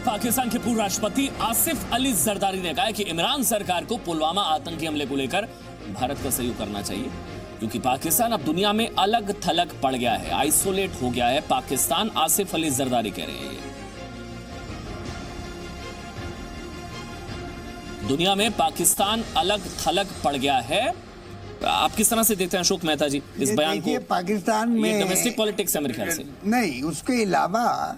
पाकिस्तान के पूर्व राष्ट्रपति आसिफ अली जरदारी ने कहा है कि इमरान सरकार को पुलवामा आतंकी हमले को लेकर भारत का सहयोग करना चाहिए, क्योंकि पाकिस्तान अब दुनिया में अलग थलग पड़ गया है, आइसोलेट हो गया है पाकिस्तान। आसिफ अली जरदारी कह रहे हैं दुनिया में पाकिस्तान अलग थलग पड़ गया है। आप किस तरह से देखते हैं अशोक मेहता जी इस बयान को? पाकिस्तान में डोमेस्टिक पॉलिटिक्स है मेरे ख्याल से। नहीं, उसके अलावा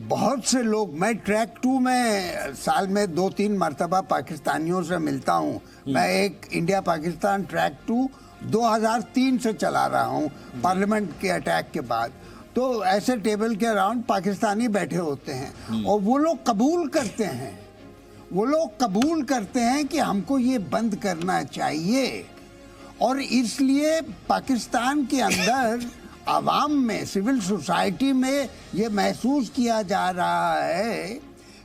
बहुत से लोग, मैं ट्रैक 2 में साल में 2-3 मरतबा पाकिस्तानियों से मिलता हूँ। मैं एक इंडिया पाकिस्तान ट्रैक 2 2003 से चला रहा हूँ, पार्लियामेंट के अटैक के बाद। तो ऐसे टेबल के अराउंड पाकिस्तानी बैठे होते हैं और वो लोग कबूल करते हैं कि हमको ये बंद करना चाहिए। और इसलिए पाकिस्तान के अंदर आवाम में, सिविल सोसाइटी में ये महसूस किया जा रहा है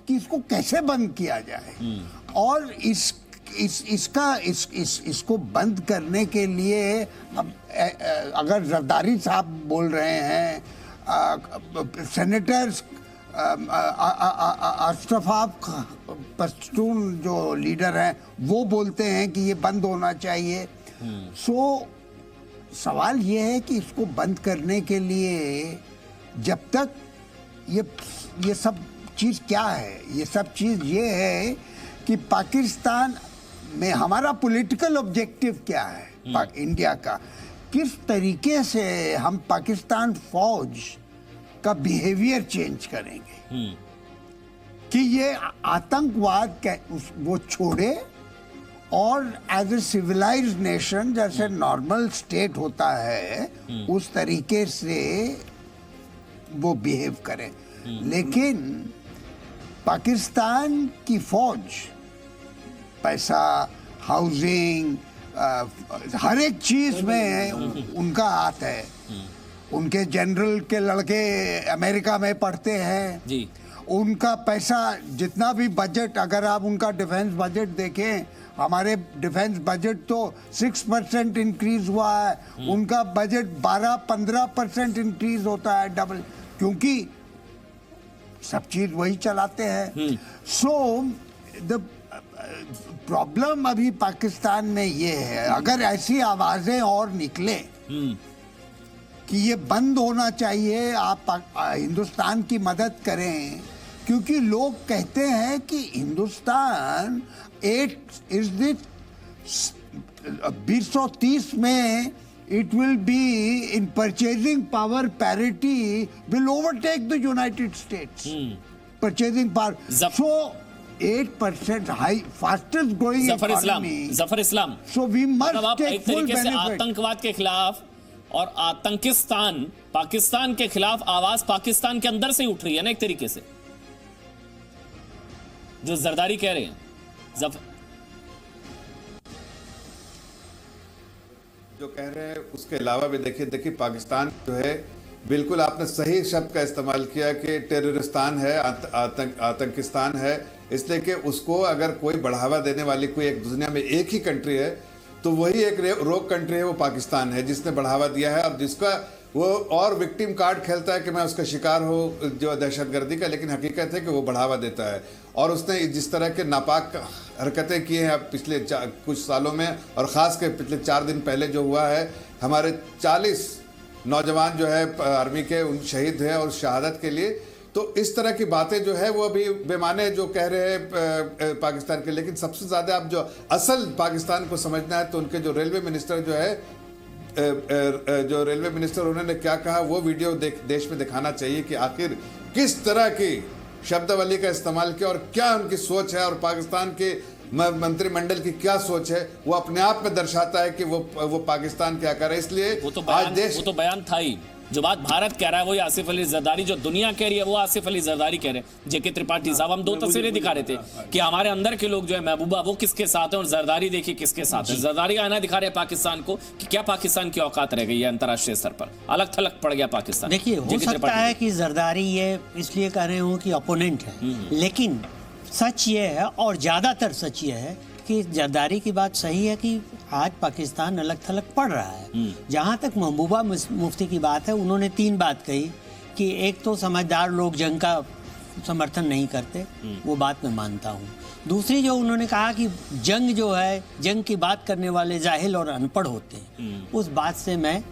कि इसको कैसे बंद किया जाए। और इसको बंद करने के लिए अब अगर जरदारी साहब बोल रहे हैं, सेनेटर्स अशरफ पश्तून जो लीडर हैं वो बोलते हैं कि ये बंद होना चाहिए। सवाल ये है कि इसको बंद करने के लिए जब तक ये सब चीज़ क्या है? ये सब चीज़ ये है कि पाकिस्तान में हमारा पॉलिटिकल ऑब्जेक्टिव क्या है, इंडिया का। किस तरीके से हम पाकिस्तान फौज का बिहेवियर चेंज करेंगे कि ये आतंकवाद वो छोड़े और एज ए सिविलाइज्ड नेशन, जैसे नॉर्मल स्टेट होता है उस तरीके से वो बिहेव करे। लेकिन पाकिस्तान की फौज पैसा, हाउसिंग, हर एक चीज में उनका हाथ है। उनके जनरल के लड़के अमेरिका में पढ़ते हैं जी। उनका पैसा, जितना भी बजट, अगर आप उनका डिफेंस बजट देखें, हमारे डिफेंस बजट तो 6% इंक्रीज हुआ है, उनका बजट 12-15% इंक्रीज होता है, डबल, क्योंकि सब चीज वही चलाते हैं। सो द प्रॉब्लम अभी पाकिस्तान में ये है, अगर ऐसी आवाजें और निकले कि ये बंद होना चाहिए, आप हिंदुस्तान की मदद करें, क्योंकि लोग कहते हैं कि हिंदुस्तान 2030 में it will be in purchasing power parity will overtake the United States purchasing power. So 8% high fastest growing economy. Zafar Islam, so we must take full benefit. आतंकवाद के खिलाफ और आतंकिस्तान, पाकिस्तान के खिलाफ आवाज पाकिस्तान के अंदर से ही उठ रही है ना, एक तरीके से जो जरदारी कह रहे हैं। जो कह रहे हैं उसके अलावा भी देखिए पाकिस्तान जो है, बिल्कुल आपने सही शब्द का इस्तेमाल किया कि टेररिस्तान है, आतंकिस्तान है। इसलिए कि उसको अगर कोई बढ़ावा देने वाली कोई एक दुनिया में एक ही कंट्री है तो वही एक रोक कंट्री है, वो पाकिस्तान है, जिसने बढ़ावा दिया है और जिसका वो और विक्टिम कार्ड खेलता है कि मैं उसका शिकार हूँ जो दहशतगर्दी का, लेकिन हकीकत है कि वो बढ़ावा देता है। और उसने जिस तरह के नापाक हरकतें की हैं अब पिछले कुछ सालों में, और ख़ास कर पिछले 4 दिन पहले जो हुआ है, हमारे 40 नौजवान जो है आर्मी के उन शहीद हैं और शहादत के लिए। तो इस तरह की बातें जो है वो अभी बेमाने जो कह रहे हैं पाकिस्तान के। लेकिन सबसे ज़्यादा आप जो असल पाकिस्तान को समझना है तो उनके जो रेलवे मिनिस्टर जो है, जो रेलवे मिनिस्टर, उन्होंने क्या कहा वो वीडियो देश में दिखाना चाहिए कि आखिर किस तरह की शब्दावली का इस्तेमाल किया और क्या उनकी सोच है और पाकिस्तान के मंत्रिमंडल की क्या सोच है। वो अपने आप में दर्शाता है कि वो पाकिस्तान क्या कर रहा है। इसलिए वो तो बयान था ही। जो बात भारत कह रहा है वो आसिफ अली जरदारी, जो दुनिया कह रही है वो आसिफ अली जरदारी कह रहे हैं। जेके त्रिपाठी साहब, हम 2 तस्वीरें दिखा रहे थे कि हमारे अंदर के लोग जो है, महबूबा वो किसके साथ है और जरदारी देखिए किसके साथ है। जरदारी आना दिखा रहे हैं पाकिस्तान को कि क्या पाकिस्तान की औकात रह गई है अंतर्राष्ट्रीय स्तर पर, अलग थलग पड़ गया पाकिस्तान। देखिए, हो सकता है कि जरदारी ये इसलिए कह रहे हो कि अपोनेंट है, लेकिन सच ये है और ज्यादातर सच ये है कि जरदारी की बात सही है कि आज पाकिस्तान अलग थलग पड़ रहा है। जहाँ तक महबूबा मुफ्ती की बात है, उन्होंने 3 बात कही कि एक तो समझदार लोग जंग का समर्थन नहीं करते, वो बात मैं मानता हूँ। दूसरी जो उन्होंने कहा कि जंग जो है, जंग की बात करने वाले जाहिल और अनपढ़ होते हैं, उस बात से मैं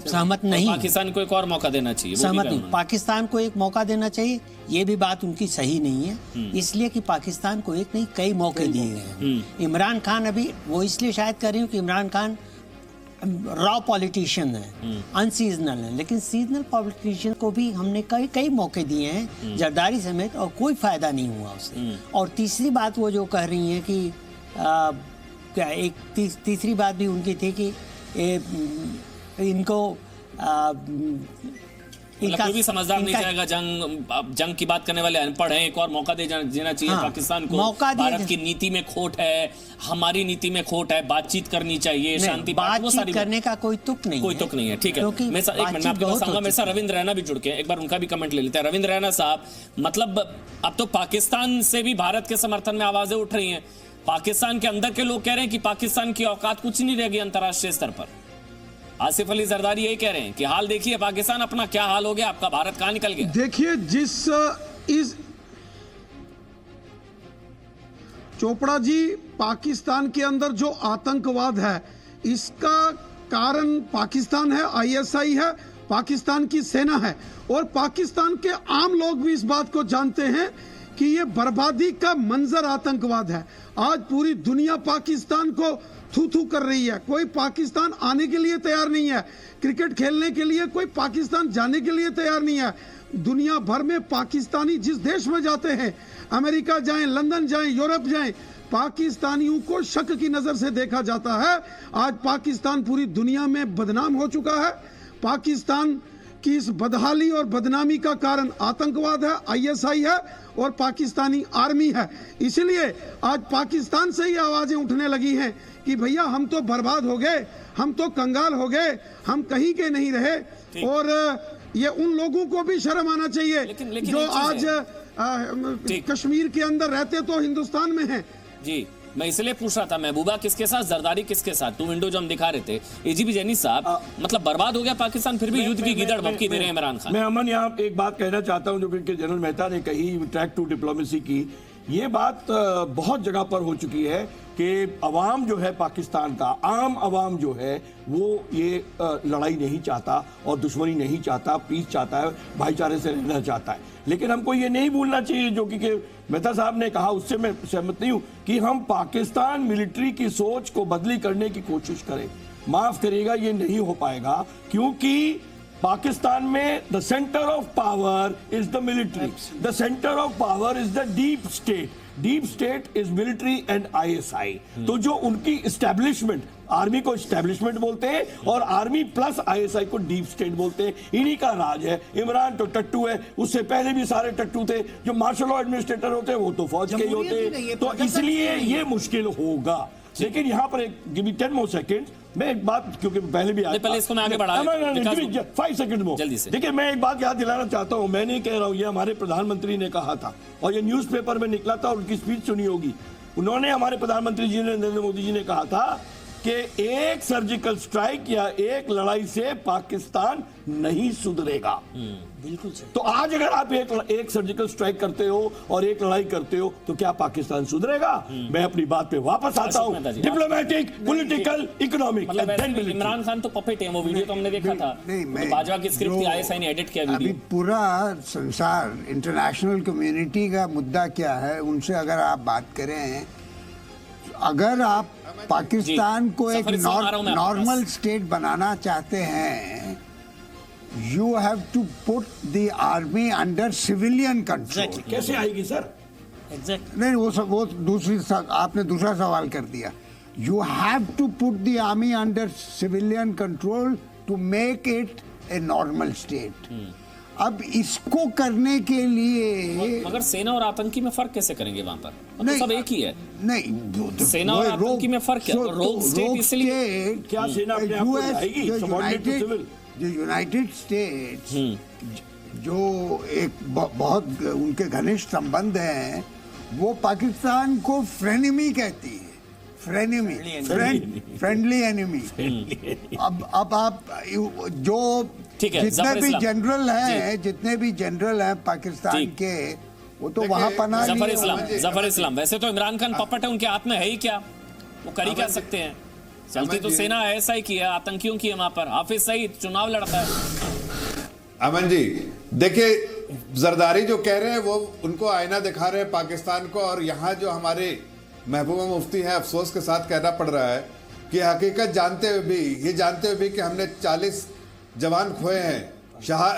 सहमत नहीं। पाकिस्तान को एक और मौका देना चाहिए, सहमत नहीं। पाकिस्तान को एक मौका देना चाहिए, ये भी बात उनकी सही नहीं है, इसलिए कि पाकिस्तान को एक नहीं कई मौके दिए गए हैं। इमरान खान अभी वो इसलिए शायद कर रही हूँ कि इमरान खान रॉ पॉलिटिशियन है, अनसीजनल है, लेकिन सीजनल पॉलिटिशियन को भी हमने कई मौके दिए हैं, जरदारी समेत, और कोई फायदा नहीं हुआ उससे। और तीसरी बात वो जो कह रही हैं कि क्या एक तीसरी बात भी उनकी थी कि इनको कोई भी समझदार नहीं चाहेगा जंग की बात करने वाले अनपढ़ हैं, एक और मौका देना चाहिए। हाँ, पाकिस्तान को भारत की नीति में खोट है, हमारी नीति में खोट है, बातचीत करनी चाहिए, शांति बातचीत करने का कोई तुक नहीं है। ठीक है, एक मिनट आपके पास आऊंगा। मेरे साथ रविंद्र रैना भी जुड़ के, एक बार उनका भी कमेंट ले लेते हैं। रविंद्र रैना साहब, मतलब अब तो पाकिस्तान से भी भारत के समर्थन में आवाजें उठ रही हैं। पाकिस्तान के अंदर के लोग कह रहे हैं कि पाकिस्तान की औकात कुछ नहीं रहेगी अंतर्राष्ट्रीय स्तर पर। आसिफ अली जरदारी यही कह रहे हैं कि हाल देखिए पाकिस्तान अपना क्या हाल हो गया, आपका भारत कहां निकल गया। देखिए, इस चोपड़ा जी, पाकिस्तान के अंदर जो आतंकवाद है, इसका कारण पाकिस्तान है, आईएसआई है, पाकिस्तान की सेना है, और पाकिस्तान के आम लोग भी इस बात को जानते हैं कि ये बर्बादी का मंजर आतंकवाद है। आज पूरी दुनिया पाकिस्तान को थू कर रही है, कोई पाकिस्तान आने के लिए तैयार नहीं है, क्रिकेट खेलने के लिए कोई पाकिस्तान जाने के लिए तैयार नहीं है। दुनिया भर में पाकिस्तानी जिस देश में जाते हैं, अमेरिका जाएं, लंदन जाएं, यूरोप जाएं, पाकिस्तानियों को शक की नजर से देखा जाता है। आज पाकिस्तान पूरी दुनिया में बदनाम हो चुका है। पाकिस्तान की इस बदहाली और बदनामी का कारण आतंकवाद है, आईएसआई है और पाकिस्तानी आर्मी है। इसलिए आज पाकिस्तान से ही आवाजें उठने लगी हैं कि भैया हम तो बर्बाद हो गए, हम तो कंगाल हो गए, हम कहीं के नहीं रहे। और ये उन लोगों को भी शर्म आना चाहिए लेकिन जो आज कश्मीर के अंदर रहते तो हिंदुस्तान में हैं। जी, मैं इसलिए पूछ रहा था, महबूबा किसके साथ, जरदारी किसके साथ, टू विंडो जो हम दिखा रहे थे। एजीपी जैनी साहब, मतलब बर्बाद हो गया पाकिस्तान, फिर भी युद्ध की गिदड़ भभकी दे रहे हैं इमरान खान। मैं अमन यहाँ एक बात कहना चाहता हूँ जो कि जनरल मेहता ने कही, ट्रैक टू डिप्लोमेसी की। ये बात बहुत जगह पर हो चुकी है कि अवाम जो है पाकिस्तान का, आम अवाम जो है वो ये लड़ाई नहीं चाहता और दुश्मनी नहीं चाहता, पीस चाहता है, भाईचारे से रहना चाहता है। लेकिन हमको ये नहीं भूलना चाहिए, जो कि मेहता साहब ने कहा, उससे मैं सहमत नहीं हूं, कि हम पाकिस्तान मिलिट्री की सोच को बदली करने की कोशिश करें। माफ करिएगा, ये नहीं हो पाएगा, क्योंकि पाकिस्तान में the centre of power is the military, the centre of power is the deep state, deep state is military and ISI. तो जो उनकी इस्टेब्लिशमेंट, आर्मी को इस्टेब्लिशमेंट बोलते हैं और आर्मी प्लस आईएसआई को डीप स्टेट बोलते हैं, इन्हीं का राज है। इमरान तो टट्टू है, उससे पहले भी सारे टट्टू थे। जो मार्शल लॉ एडमिनिस्ट्रेटर होते हैं वो तो फौज के ही होते, तो इसलिए ये मुश्किल होगा। लेकिन यहाँ पर एक गिव मी 10 more seconds, मैं एक बात, क्योंकि पहले भी पहले इसको मैं आगे बढ़ा 5 सेकंड में जल्दी से। देखिए, मैं एक बात याद दिलाना चाहता हूं, मैं नहीं कह रहा हूं, ये हमारे प्रधानमंत्री ने कहा था और ये न्यूज़पेपर में निकला था और उनकी स्पीच सुनी होगी। उन्होंने, हमारे प्रधानमंत्री जी ने, नरेंद्र मोदी जी ने कहा था कि एक सर्जिकल स्ट्राइक या एक लड़ाई से पाकिस्तान नहीं सुधरेगा। बिल्कुल सही। तो आज अगर आप एक सर्जिकल स्ट्राइक करते हो और एक लड़ाई करते हो तो क्या पाकिस्तान सुधरेगा? मैं अपनी बात पे वापस आता हूं। Diplomatic, political, economic. Imran Khan तो पपेट है, वो वीडियो तो हमने देखा था, तो बाजवा की स्क्रिप्ट थी, आईएसआई ने एडिट किया वीडियो। अभी पूरा संसार, इंटरनेशनल कम्युनिटी का मुद्दा क्या है, उनसे अगर आप बात करें, अगर आप पाकिस्तान को एक नॉर्मल स्टेट बनाना चाहते हैं, you have to put the army under civilian control. कैसे आएगी सर? नहीं, वो दूसरी, आपने दूसरा सवाल कर दिया। You have to put the army under civilian control to make it a normal state. अब इसको करने के लिए, मगर सेना और आतंकी में फर्क कैसे करेंगे वहां पर? तो सब एक ही है। नहीं, सेना और आतंकी में फर्क है। रोग स्टेट, इसलिए क्या सेना अपने आप को लाएगी? जो यूनाइटेड स्टेट्स, जो एक बहुत उनके घनिष्ठ संबंध हैं, वो पाकिस्तान को फ्रेनेमी कहती है, फ्रेंडली एनिमी। अब आप जो ठीक है, जितने जफर भी इस्लाम। जनरल हैं, जितने भी जनरल हैं पाकिस्तान ठीक। के, वो तो वहां पनाह जफर लिए इस्लाम, हुए हैं। जफर इस्लाम, वैसे तो इमरान खान पपट है, उनके हाथ में है ही क्या, वो कर ही क्या सकते हैं? चलती तो सेना ऐसा ही की है, आतंकियों की है वहां पर। हाफिज सईद चुनाव लड़ता है। अमन जी देखिए, जरदारी जो कह रहे हैं वो उनको आईना दिखा रहे हैं पाकिस्तान को, और यहाँ जो हमारे महबूबा मुफ्ती हैं, अफसोस के साथ कहना पड़ रहा है कि हकीकत जानते हुए भी, ये जानते हुए भी कि हमने 40 जवान खोए हैं,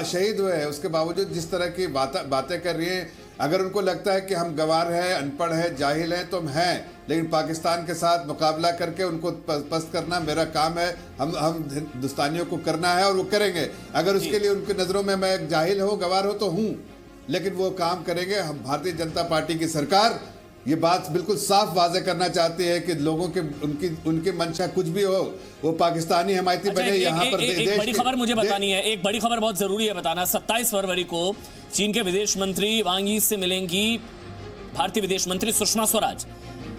शहीद हुए हैं, उसके बावजूद जिस तरह की बातें कर रही हैं, अगर उनको लगता है कि हम गंवार हैं, अनपढ़ हैं, जाहिल हैं, तो हम हैं, लेकिन पाकिस्तान के साथ मुकाबला करके उनको पस्त करना मेरा काम है, हम हिंदुस्तानियों को करना है और वो करेंगे। अगर उसके लिए उनकी नज़रों में मैं जाहिल हूँ, गंवार हूँ तो हूँ, लेकिन वो काम करेंगे। हम भारतीय जनता पार्टी की सरकार ये बात बिल्कुल साफ वाज़ेह करना चाहती है कि लोगों के उनकी मंशा कुछ भी हो, वो पाकिस्तानी हमायती बने। यहाँ पर एक बड़ी खबर मुझे बतानी है, एक बड़ी खबर बहुत जरूरी है बताना। 27 फरवरी को चीन के विदेश मंत्री वांग यी से मिलेंगी भारतीय विदेश मंत्री सुषमा स्वराज।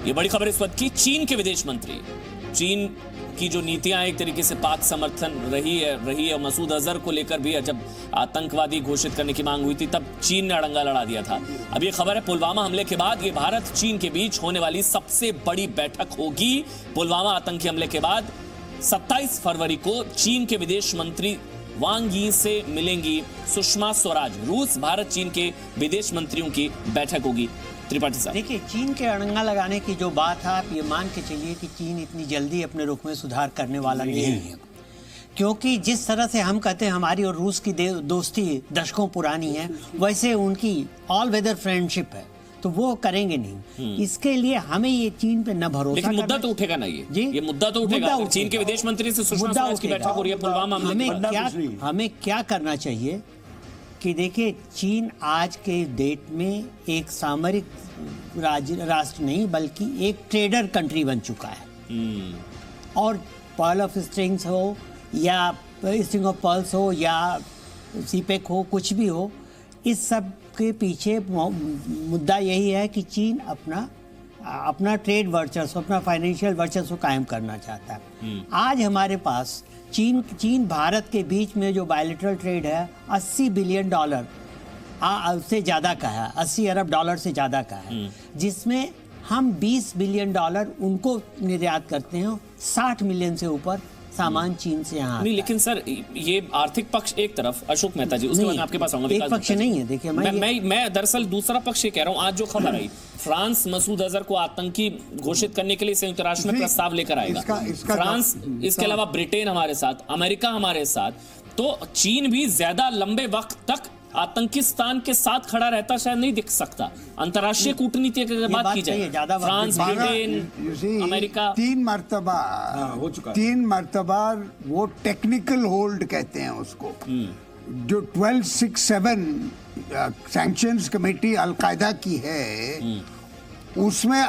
ये बड़ी खबर इस वक्त की, चीन के विदेश मंत्री। चीन की जो नीतियां एक तरीके से पाक समर्थन रही है, मसूद अजहर को लेकर भी जब आतंकवादी घोषित करने की मांग हुई थी तब चीन ने अड़ंगा लड़ा दिया था। अब ये खबर है पुलवामा हमले के बाद ये भारत चीन के बीच होने वाली सबसे बड़ी बैठक होगी। पुलवामा आतंकी हमले के बाद 27 फरवरी को चीन के विदेश मंत्री वांग यी से मिलेंगी सुषमा स्वराज। रूस भारत चीन के विदेश मंत्रियों की बैठक होगी। त्रिपाठी साहब, देखिए, चीन के अड़ंगा लगाने की जो बात है, आप ये मान के चलिए कि चीन इतनी जल्दी अपने रुख में सुधार करने वाला नहीं है, क्योंकि जिस तरह से हम कहते हैं हमारी और रूस की दोस्ती दशकों पुरानी है, वैसे उनकी ऑल वेदर फ्रेंडशिप है, तो वो करेंगे नहीं। इसके लिए हमें ये चीन पे न भरोसा, लेकिन मुद्दा तो उठेगा ना ये मुद्दा तो उठेगा। चीन के विदेश मंत्री से सुषमा स्वराज की बैठक हो रही है पुलवामा हमले के बाद। हमें क्या करना चाहिए कि देखिए, चीन आज के डेट में एक सामरिक राष्ट्र नहीं बल्कि एक ट्रेडर कंट्री बन चुका है। और पर्ल ऑफ स्ट्रिंग्स हो या स्ट्रिंग ऑफ पर्ल्स हो या सीपेक हो, कुछ भी हो, इस सब के पीछे मुद्दा यही है कि चीन अपना ट्रेड वर्चस्व, अपना फाइनेंशियल वर्चस्व कायम करना चाहता है। आज हमारे पास चीन भारत के बीच में जो बायलैटरल ट्रेड है $80 बिलियन से ज़्यादा का है, 80 अरब डॉलर से ज़्यादा का है, जिसमें हम $20 बिलियन उनको निर्यात करते हैं, 60 मिलियन से ऊपर सामान चीन से यहाँ नहीं। लेकिन सर, ये आर्थिक पक्ष एक तरफ, अशोक मेहता जी, उसके बाद मैं आपके पास आऊंगा। एक पक्ष नहीं है। देखिए, मैं दरअसल दूसरा पक्ष ये कह रहा हूँ। आज जो खबर आई, फ्रांस मसूद अजहर को आतंकी घोषित करने के लिए संयुक्त राष्ट्र में प्रस्ताव लेकर आएगा। फ्रांस, इसके अलावा ब्रिटेन हमारे साथ, अमेरिका हमारे साथ, तो चीन भी ज्यादा लंबे वक्त तक आतंकिस्तान के साथ खड़ा रहता शायद नहीं दिख सकता। अंतर्राष्ट्रीय कूटनीति की बात की जाए, फ्रांस, ब्रिटेन, अमेरिका 3 मर्तबा हो चुका है। 3 मर्तबा वो टेक्निकल होल्ड कहते हैं उसको, जो 1267 सैंक्शंस कमेटी अलकायदा की है, उसमें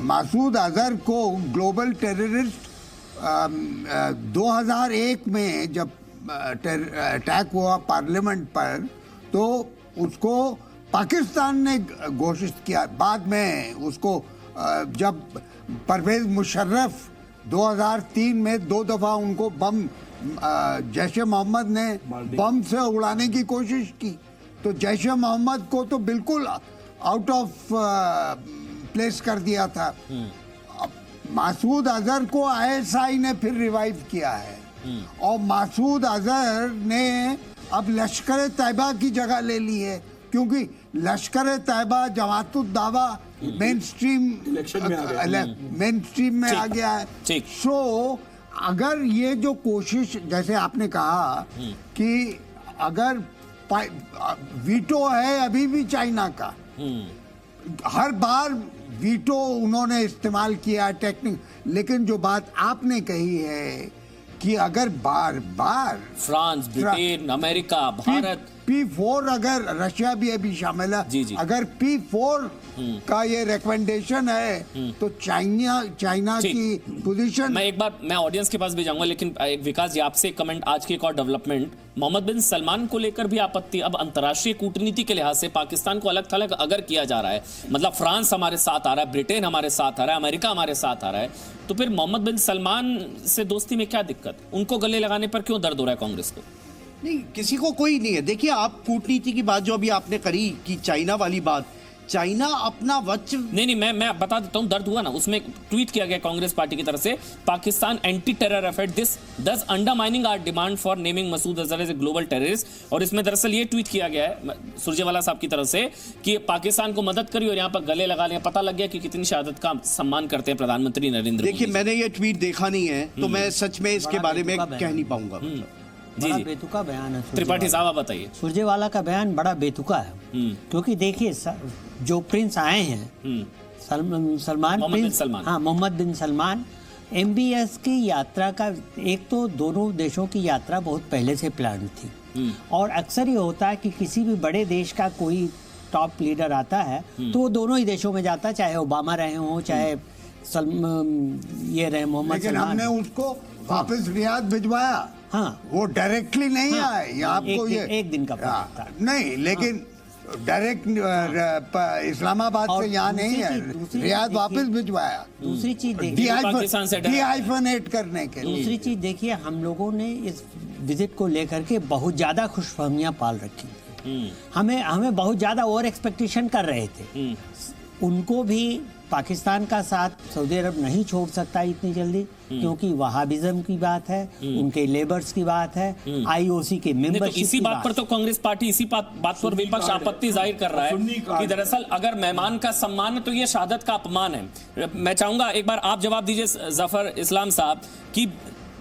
मसूद अजहर को ग्लोबल टेररिस्ट 2001 में जब अटैक हुआ पार्लियामेंट पर, तो उसको पाकिस्तान ने घोषित किया। बाद में उसको जब परवेज मुशर्रफ 2003 में 2 दफ़ा उनको बम, जैश मोहम्मद ने बम से उड़ाने की कोशिश की, तो जैश मोहम्मद को तो बिल्कुल आउट ऑफ प्लेस कर दिया था। मसूद अजहर को ISI ने फिर रिवाइव किया है, और मसूद अजहर ने अब लश्कर तैयबा की जगह ले ली है, क्योंकि लश्कर तैयबा जमात-उद-दावा मेन स्ट्रीम में आ गया है। सो अगर ये जो कोशिश, जैसे आपने कहा कि अगर वीटो है अभी भी चाइना का, हर बार वीटो उन्होंने इस्तेमाल किया टेक्निक, लेकिन जो बात आपने कही है कि अगर बार बार France, Britain, America, Bharat P4 अगर रशिया भी अभी शामिल है, जी, जी। अगर P4 का ये रिकमेंडेशन है तो चाइना ठीक। की पोजीशन। मैं एक बार मैं ऑडियंस के पास भी जाऊंगा, लेकिन एक विकास जी आपसे एक कमेंट, आज की एक और डेवलपमेंट, मोहम्मद बिन सलमान को लेकर भी आपत्ति। अब अंतर्राष्ट्रीय कूटनीति के लिहाज से पाकिस्तान को अलग थलग अगर किया जा रहा है, मतलब फ्रांस हमारे साथ आ रहा है, ब्रिटेन हमारे साथ आ रहा है, अमेरिका हमारे साथ आ रहा है, तो फिर मोहम्मद बिन सलमान से दोस्ती में क्या दिक्कत? उनको गले लगाने पर क्यों दर्द हो रहा है कांग्रेस को? नहीं, किसी को कोई नहीं है। देखिए, आप कूटनीति की बात जो अभी आपने करी कि चाइना वाली बात, चाइना अपना वच नहीं, मैं बता देता हूं, दर्द हुआ ना। उसमें ट्वीट किया गया कांग्रेस पार्टी की तरफ से, Pakistan anti terror effort this thus undermining our demand for naming Masood Azhar as a global terrorist. और इसमें दरअसल ये ट्वीट किया गया है सुरजेवाला साहब की तरफ से कि पाकिस्तान को मदद करी और यहाँ पर गले लगा लिया। पता लग गया कि कितनी शहादत का सम्मान करते हैं प्रधानमंत्री नरेंद्र मोदी। देखिए, मैंने ये ट्वीट देखा नहीं है, तो मैं सच में इसके बारे में कह नहीं पाऊंगा। जी बड़ा जी, बेतुका बयान है त्रिपाठी साहब आप बताइए। सुरजेवाला का बयान बड़ा बेतुका है, क्योंकि देखिए जो प्रिंस आए हैं, सलमान मोहम्मद बिन प्रिंस, सलमान। हाँ, मोहम्मद बिन सलमान, MBS की यात्रा का, एक तो दोनों देशों की यात्रा बहुत पहले से प्लान थी, और अक्सर ये होता है कि किसी भी बड़े देश का कोई टॉप लीडर आता है तो वो दोनों ही देशों में जाता है, चाहे ओबामा रहे हों, चाहे ये रहे मोहम्मद लेकिन सलमान। हमने उसको वापस रियाद भिजवाया। हाँ, वो डायरेक्टली नहीं हाँ, आए, ये आपको एक दिन का प्रोजेक्ट था। नहीं, लेकिन डायरेक्ट इस्लामाबाद और से यहाँ दूसरी नहीं है, चीज- दूसरी रियाद चीज वापस देखिए- भिजवाया दूसरी चीज देखिए, पाकिस्तान से डरा। डीहाइफनेट करने के लिए। दूसरी चीज देखिए, हम लोगों ने इस विजिट को लेकर के बहुत ज्यादा खुशफहमियां पाल रखी थी। हमें बहुत ज्यादा ओवर एक्सपेक्टेशन कर रहे थे। उनको भी पाकिस्तान का साथ सऊदी अरब नहीं छोड़ सकता इतनी जल्दी, क्योंकि वहाबिज्म की बात है, उनके लेबर्स की बात है, IOC के नहीं, तो मेंबरशिप इसी की बात पर तो कांग्रेस पार्टी इसी बात पर विपक्ष आपत्ति जाहिर कर रहा है कि दरअसल अगर मेहमान का सम्मान है तो ये शहादत का अपमान है। मैं चाहूंगा एक बार आप जवाब दीजिए जफर इस्लाम साहब कि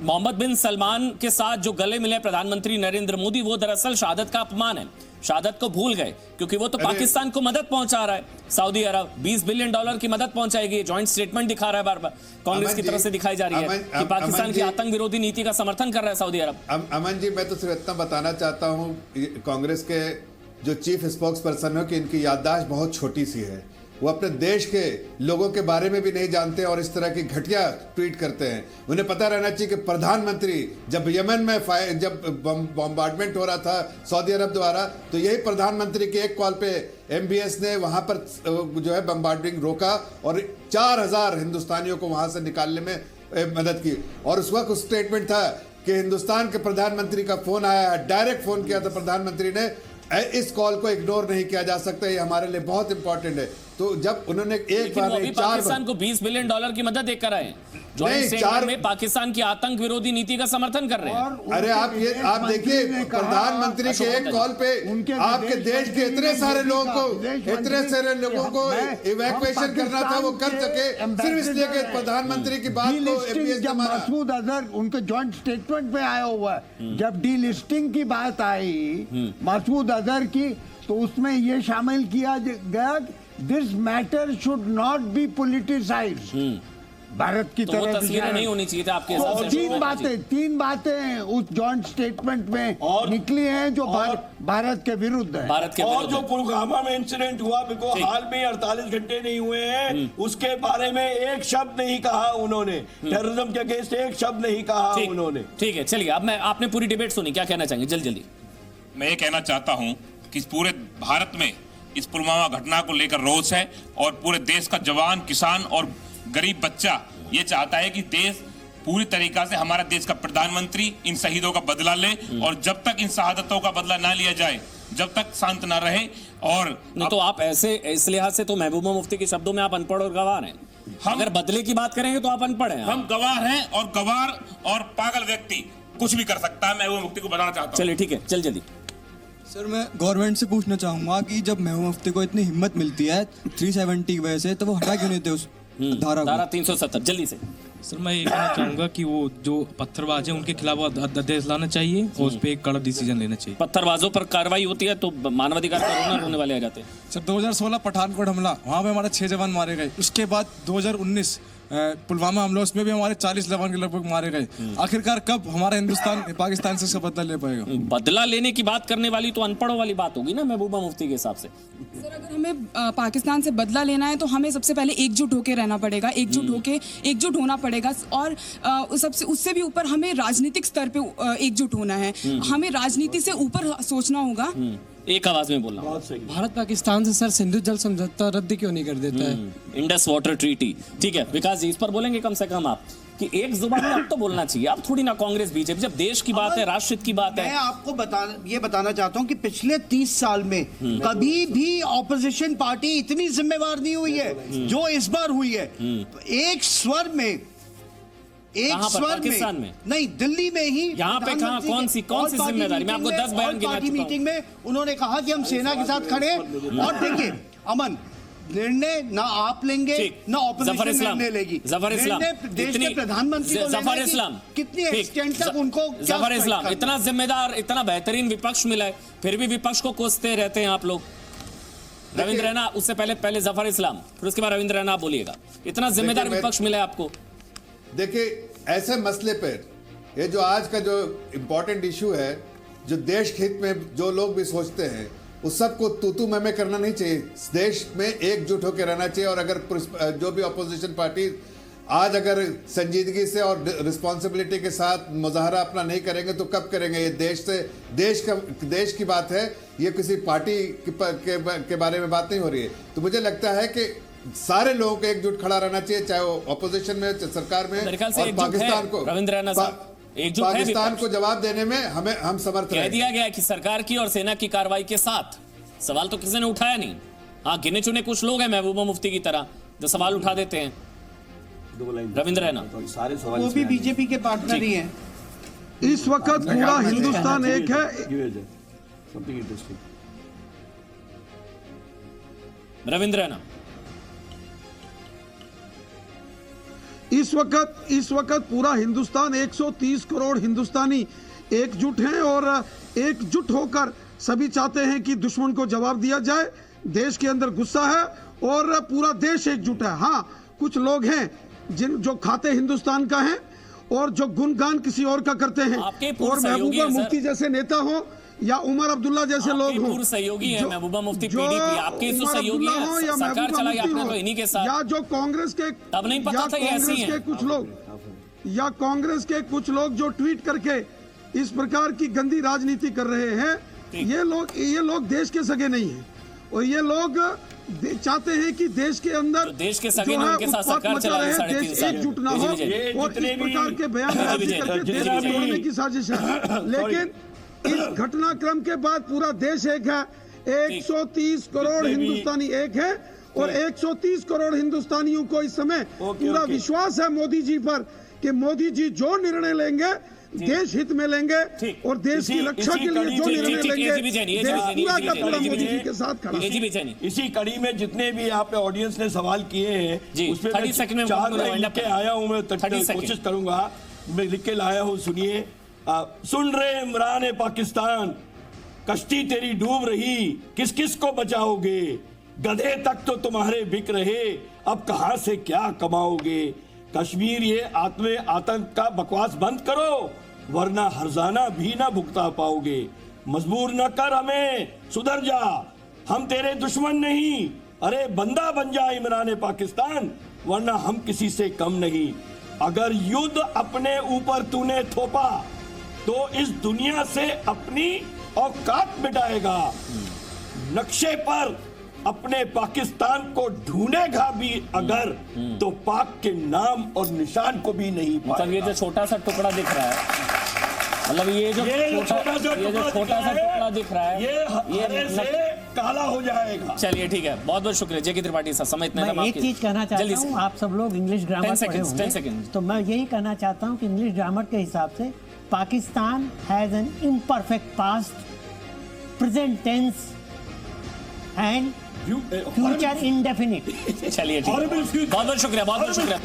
मोहम्मद बिन सलमान के साथ जो गले मिले प्रधानमंत्री नरेंद्र मोदी, वो दरअसल शहादत का अपमान है। शहादत को भूल गए, क्योंकि वो तो पाकिस्तान को मदद पहुंचा रहा है। सऊदी अरब $20 बिलियन की मदद पहुंचाएगी, जॉइंट स्टेटमेंट दिखा रहा है बार बार, कांग्रेस की तरफ से दिखाई जा रही है कि पाकिस्तान की आतंक विरोधी नीति का समर्थन कर रहा है सऊदी अरब। अमन जी, मैं तो सिर्फ इतना बताना चाहता हूँ, कांग्रेस के जो चीफ स्पोक्स पर्सन है कि इनकी याददाश्त बहुत छोटी सी है। वो अपने देश के लोगों के बारे में भी नहीं जानते और इस तरह की घटिया ट्वीट करते हैं। उन्हें पता रहना चाहिए कि प्रधानमंत्री जब यमन में जब बॉम्बार्डमेंट हो रहा था सऊदी अरब द्वारा, तो यही प्रधानमंत्री के एक कॉल पे MBS ने वहां पर जो है बम्बार्डिंग रोका और 4000 हिंदुस्तानियों को वहां से निकालने में मदद की। और उस वक्त स्टेटमेंट था कि हिंदुस्तान के प्रधानमंत्री का फोन आया, डायरेक्ट फोन किया था प्रधानमंत्री ने, इस कॉल को इग्नोर नहीं किया जा सकता, ये हमारे लिए बहुत इंपॉर्टेंट है। तो जब उन्होंने एक बार नहीं, 4 पाकिस्तान को $20 बिलियन की मदद देकर आए, जॉइंट स्टेटमेंट में पाकिस्तान की आतंक विरोधी नीति का समर्थन कर रहे हैं। अरे आप देखिए, प्रधानमंत्री के एक कॉल पे आपके देश के इतने सारे लोगों को इवैक्यूएशन करना था, वो कर सके सिर्फ इसलिए कि प्रधानमंत्री की बात को MBS ने माना। मसूद अजहर उनके जॉइंट स्टेटमेंट में आया हुआ है, जब डीलिस्टिंग की बात आई मसूद अजहर की, तो उसमें ये शामिल किया गया this matter should not be politicised. Bharat की तो वो तरह तस्वीरें नहीं होनी चाहिए थी आपके हिसाब से। तीन बातें उस जॉइंट स्टेटमेंट में और- निकली हैं जो भारत के विरुद्ध है। भारत के और विरुद्ध जो है। पुलवामा में इंसिडेंट हुआ, बिल्कुल ठीक। हाल में 48 घंटे नहीं हुए हैं, उसके बारे में एक शब्द नहीं कहा उन्होंने। टेररिज्म के अगेंस्ट एक शब्द नहीं कहा ठीक, उन्होंने। ठीक है, चलिए अब आपने पूरी डिबेट सुनी, क्या कहना चाहेंगे जल्दी जल्दी? मैं ये कहना चाहता हूं कि पूरे भारत में इस पुलवामा घटना को लेकर रोष है और पूरे देश का जवान, किसान और गरीब बच्चा ये चाहता है कि देश पूरी तरीका से, हमारा देश का प्रधानमंत्री इन शहीदों का बदला ले, और जब तक इन शहादतों का बदला ना लिया जाए, जब तक शांत ना रहे। और नहीं तो आप ऐसे इस लिहाज से तो महबूबा मुफ्ती के शब्दों में आप अनपढ़ और गवार हैं। अगर बदले की बात करेंगे तो आप अनपढ़ हैं। हम गवार हैं, और गवार और पागल व्यक्ति कुछ भी कर सकता है। मैं वो मुफ्ती को बताना चाहता हूँ। चलिए ठीक है, चल जल्दी। सर, मैं गवर्नमेंट से पूछना चाहूंगा कि जब महबूबा मुफ्ती को इतनी हिम्मत मिलती है 370 की वजह से, तो वो हटा क्यों नहीं थे उस धारा को? धारा 370 जल्दी से। सर, मैं ये कहना चाहूंगा कि वो जो पत्थरबाज है उनके खिलाफ अध्यादेश लाना चाहिए और उस पर एक कड़ा डिसीजन लेना चाहिए। पत्थरबाजों पर कार्रवाई होती है तो मानवाधिकार पर रोने वाले आ जाते हैं। सर, 2016 पठानकोट हमला, वहाँ पे हमारे 6 जवान मारे गए। उसके बाद 2019 पुलवामा हमला उसमें भी हमारे 40 जवान के लगभग मारे गए। आखिरकार कब हमारा हिंदुस्तान पाकिस्तान से बदला ले पाएगा? बदला लेने की बात करने वाली तो अनपढ़ों वाली बात होगी ना महबूबा मुफ्ती के हिसाब से। सर अगर हमें पाकिस्तान से बदला लेना है तो हमें सबसे पहले एकजुट होकर रहना पड़ेगा, एकजुट होना पड़ेगा और सबसे उससे भी ऊपर हमें राजनीतिक स्तर पे एकजुट होना है। हमें राजनीति से ऊपर सोचना होगा। एक आवाज में बोलना। भारत पाकिस्तान से सर सिंधु जल समझौता रद्द क्यों नहीं कर देता है? इंडस वाटर ट्रीटी, ठीक है विकास जी, इस पर बोलेंगे कम से कम आप कि एक जुबान में अब तो बोलना चाहिए, अब थोड़ी ना कांग्रेस बीजेपी, जब देश की बात है, राष्ट्र की बात है। मैं आपको बताना चाहता हूं कि पिछले 30 साल में कभी भी ऑपोजिशन पार्टी इतनी जिम्मेवार नहीं हुई है जो इस बार हुई है। एक स्वर में पाकिस्तान में नहीं, दिल्ली में ही। यहाँ पे कहाँ कौन सी जिम्मेदारी? मैं आपको 10 बयान गिना चुका हूं। मीटिंग में उन्होंने कहा कि हम सेना के साथ खड़े हैं। और देखिए अमन, निर्णय ना आप लेंगे ना ऑपोजिशन निर्णय लेगी। जफर इस्लाम देश के प्रधानमंत्री को जफर इस्लाम कितनी एक्सटेंट तक उनको जफर इस्लाम इतना जिम्मेदार, इतना बेहतरीन विपक्ष मिला है, फिर भी विपक्ष को कोसते रहते हैं आप लोग। रविंद्र रैना, उससे पहले जफर इस्लाम, फिर उसके बाद रविंद्र रैना, आप बोलिएगा। इतना जिम्मेदार विपक्ष मिला है आपको। देखिए ऐसे मसले पर ये जो आज का जो इम्पोर्टेंट इशू है, जो देश हित में जो लोग भी सोचते हैं, उस सबको तू मैं करना नहीं चाहिए। देश में एकजुट होकर रहना चाहिए। और अगर जो भी अपोजिशन पार्टी आज अगर संजीदगी से और रिस्पॉन्सिबिलिटी के साथ मुजाहरा अपना नहीं करेंगे तो कब करेंगे? ये देश की बात है, ये किसी पार्टी के बारे में बात नहीं हो रही है। तो मुझे लगता है कि सारे लोगों को एकजुट खड़ा रहना चाहिए, चाहे वो अपोजिशन में, सरकार में, और पाकिस्तान को पाकिस्तान को जवाब देने में हम समर्थ कह दिया गया कि सरकार की और सेना की कार्रवाई के साथ। सवाल तो किसी ने उठाया नहीं। हाँ, गिने चुने कुछ लोग हैं महबूबा मुफ्ती की तरह जो सवाल उठा देते हैं। रविंद्र रैना, वो भी बीजेपी के पार्टनर ही हैं। इस वक्त पूरा हिंदुस्तान एक है। रविंद्र रैना, इस वक्त पूरा हिंदुस्तान 130 करोड़ हिंदुस्तानी एकजुट हैं और एकजुट होकर सभी चाहते हैं कि दुश्मन को जवाब दिया जाए। देश के अंदर गुस्सा है और पूरा देश एकजुट है। हाँ, कुछ लोग हैं जो खाते हिंदुस्तान का हैं और जो गुणगान किसी और का करते हैं। और महबूबा मुफ्ती जैसे नेता हो या उमर अब्दुल्ला जैसे लोग हों, सहयोगी है महबूबा मुफ्ती पीडीपी, आपके तो सहयोगी है, या सरकार चलाई आपने तो इन्हीं के साथ, या जो कांग्रेस के तब नहीं पता था ऐसी हैं कुछ लोग, या कांग्रेस के कुछ लोग जो ट्वीट करके इस प्रकार की गंदी राजनीति कर रहे हैं, ये लोग देश के सगे नहीं हैं। और ये लोग चाहते हैं कि देश के अंदर देश के सगे उनके साथ सरकार चला रही है, देश एकजुट ना हो, और इस प्रकार के बयान करके देश को तोड़ने की साजिश है। लेकिन इस घटनाक्रम के बाद पूरा देश एक है। 130 करोड़ हिंदुस्तानी एक है और 130 करोड़ हिंदुस्तानियों को इस समय पूरा विश्वास है मोदी जी पर कि मोदी जी जो निर्णय लेंगे देश हित में लेंगे और देश की रक्षा के लिए जो निर्णय लेंगे पूरा का पूरा मोदी जी के साथ खड़ा है। इसी कड़ी में जितने भी यहाँ पे ऑडियंस ने सवाल किए हैं उसमें 4 लिख के आया हूँ। मैं कोशिश करूंगा, मैं लिख के लाया हूँ, सुनिए। सुन रहे इमरान पाकिस्तान, कश्ती तेरी डूब रही, किस किस को बचाओगे? गधे तक तो तुम्हारे बिक रहे, अब कहां से क्या कमाओगे? कश्मीर ये आतंक का बकवास बंद करो, वरना हर्जाना भी ना भुगता पाओगे। मजबूर न कर हमें, सुधर जा, हम तेरे दुश्मन नहीं। अरे बंदा बन जा इमरान पाकिस्तान, वरना हम किसी से कम नहीं। अगर युद्ध अपने ऊपर तूने थोपा तो इस दुनिया से अपनी औकात मिटाएगा। नक्शे पर अपने पाकिस्तान को ढूंढेगा भी अगर, तो पाक के नाम और निशान को भी नहीं पाएगा। मतलब ये जो छोटा सा टुकड़ा दिख रहा है, मतलब ये जो छोटा सा टुकड़ा दिख रहा है, ये से काला हो जाएगा। चलिए ठीक है, बहुत बहुत शुक्रिया जेके त्रिपाठी साहब, समय इतना मैं एक चीज कहना चाहता हूँ, आप सब लोग इंग्लिश ग्रामर पढ़े होंगे, तो मैं यही कहना चाहता हूँ कि इंग्लिश ग्रामर के हिसाब से Pakistan has an imperfect past, present tense and future indefinite. चलिए ठीक है, बहुत बहुत शुक्रिया, बहुत बहुत शुक्रिया।